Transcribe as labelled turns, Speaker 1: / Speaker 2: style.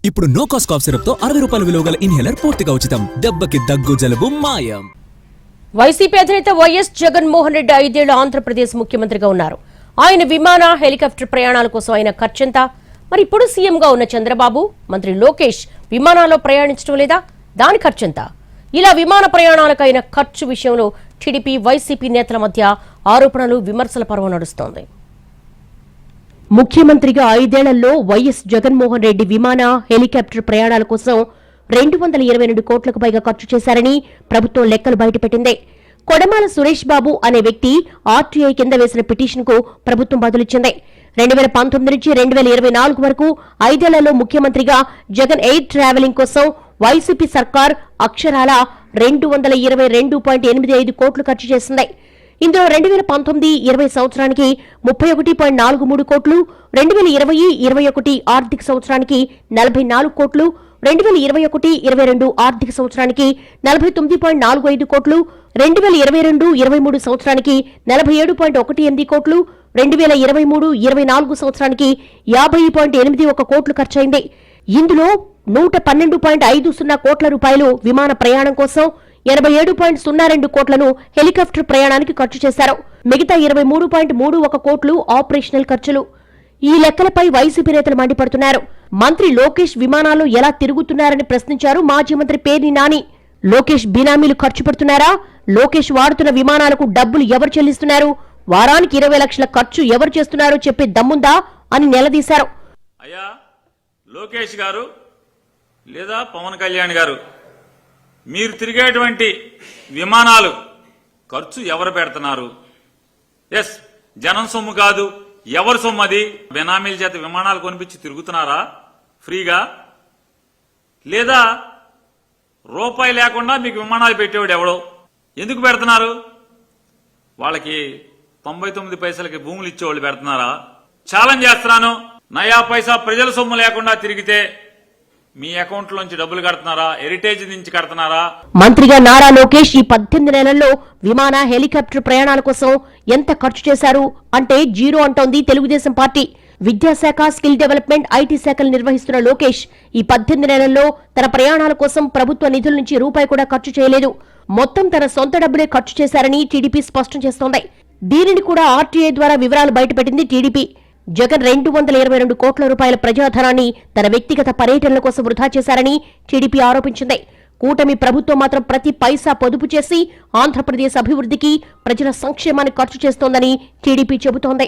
Speaker 1: ఇప్పుడు no cost cough syrup తో 60 రూపాయల విలువ గల ఇన్హేలర్ పూర్తిగా ఉచితం. దెబ్బకి దగ్గు జలుబు మాయం.
Speaker 2: వైసీపీ అధినేత వైఎస్ జగన్మోహన్ రెడ్డి 5 ఏళ్ల ఆంధ్రప్రదేశ్ ముఖ్యమంత్రిగా ఉన్నారు. ఆయన విమాన హెలికాప్టర్ ప్రయాణాల కోసం ఆయన ఖర్చెంత? మరి ఇప్పుడు సీఎంగా ఉన్న చంద్రబాబు, మంత్రి లోకేష్ విమానాల్లో ప్రయాణించడం లేదా? దాని ఖర్చెంత? ఇలా విమాన ప్రయాణాలకైన ఖర్చు విషయంలో టీడీపీ, వైసీపీ నేతల మధ్య ఆరోపణలు, విమర్శల పర్వం నడుస్తోంది. ముఖ్యమంత్రిగా 5 ఏళ్లలో వైఎస్ జగన్మోహన్ రెడ్డి విమాన హెలికాప్టర్ ప్రయాణాల కోసం 222 కోట్లకు పైగా ఖర్చు చేశారని ప్రభుత్వం లెక్కలు బయటపెట్టింది. కొడమాల సురేష్ బాబు అనే వ్యక్తి ఆర్టీఐ కింద వేసిన పిటిషన్ కు ప్రభుత్వం బదులిచ్చింది. 2019 నుంచి 2024 వరకు 5 ఏళ్లలో ముఖ్యమంత్రిగా జగన్ ఎయిర్ ట్రావెలింగ్ కోసం వైసీపీ సర్కార్ అక్షరాల 222.85 కోట్లు ఖర్చు చేసింది. ఇందులో 2019-20 సంవత్సరానికి 31.43 కోట్లు, 2020-21 ఆర్థిక సంవత్సరానికి 44 కోట్లు, 2021-22 ఆర్థిక సంవత్సరానికి 49.45 కోట్లు, 2022-23 సంవత్సరానికి 47.18 కోట్లు, 2023-24 సంవత్సరానికి 50.81 కోట్లు ఖర్చయింది. ఇందులో 112.50 కోట్ల రూపాయలు విమాన ప్రయాణం కోసం, 87.02 కోట్లను హెలికాప్టర్ ప్రయాణానికి ఖర్చు చేశారు. మిగతా 23.31 కోట్లు ఆపరేషనల్ ఖర్చులు. ఈ లెక్కలపై వైసీపీ నేతలు మండిపడుతున్నారు. మంత్రి లోకేష్ విమానాల్లో ఎలా తిరుగుతున్నారని ప్రశ్నించారు మాజీ మంత్రి పేర్ని నాని. లోకేష్ బినామీలు ఖర్చు పెడుతున్నారా? లోకేష్ వాడుతున్న విమానాలకు డబ్బులు ఎవరు చెల్లిస్తున్నారు? వారానికి 20 లక్షల ఖర్చు ఎవరు చేస్తున్నారో చెప్పే దమ్ముందా అని నిలదీశారు.
Speaker 3: అయ్యా లోకేష్ గారు లేదా పవన్ కళ్యాణ్ గారు, మీరు తిరిగేటువంటి విమానాలు ఖర్చు ఎవరు పెడుతున్నారు? ఎస్, జనం సొమ్ము కాదు, ఎవరి సొమ్ము అది? బెనామీల చేత విమానాలు కొనిపించి తిరుగుతున్నారా ఫ్రీగా? లేదా రూపాయి లేకుండా మీకు విమానాలు పెట్టేవాడు ఎవడో? ఎందుకు పెడుతున్నారు? వాళ్ళకి 99 పైసలకి భూములు ఇచ్చేవాళ్ళు పెడుతున్నారా? ఛాలెంజ్ చేస్తున్నాను, నయా పైసా ప్రజల సొమ్ము లేకుండా తిరిగితే మీ అకౌంట్ లోంచి డబ్బులు కడుతున్నారా? హెరిటేజ్ నుంచి కడుతున్నారా?
Speaker 2: మంత్రిగా నారా లోకేష్ ఈ 18 నెలల్లో విమాన హెలికాప్టర్ ప్రయాణాల కోసం ఎంత ఖర్చు చేశారు అంటే జీరో అంటోంది తెలుగుదేశం పార్టీ. విద్యాశాఖ, స్కిల్ డెవలప్మెంట్, ఐటీ శాఖలు నిర్వహిస్తున్న లోకేష్ ఈ 18 నెలల్లో తన ప్రయాణాల కోసం ప్రభుత్వ నిధుల నుంచి రూపాయి కూడా ఖర్చు చేయలేదు. మొత్తం తన సొంత డబ్బులే ఖర్చు చేశారని టీడీపీ స్పష్టం చేస్తోంది. దీనిని కూడా ఆర్టీఐ ద్వారా వివరాలు బయటపెట్టింది టీడీపీ. జగన్ 222 కోట్ల రూపాయల ప్రజాధనాన్ని తన వ్యక్తిగత పర్యటనల కోసం వృధా చేశారని టీడీపీ ఆరోపించింది. కూటమి ప్రభుత్వం మాత్రం ప్రతి పైసా పొదుపు చేసి ఆంధ్రప్రదేశ్ అభివృద్ధికి, ప్రజల సంక్షేమాన్ని ఖర్చు చేస్తోందని టీడీపీ చెబుతోంది.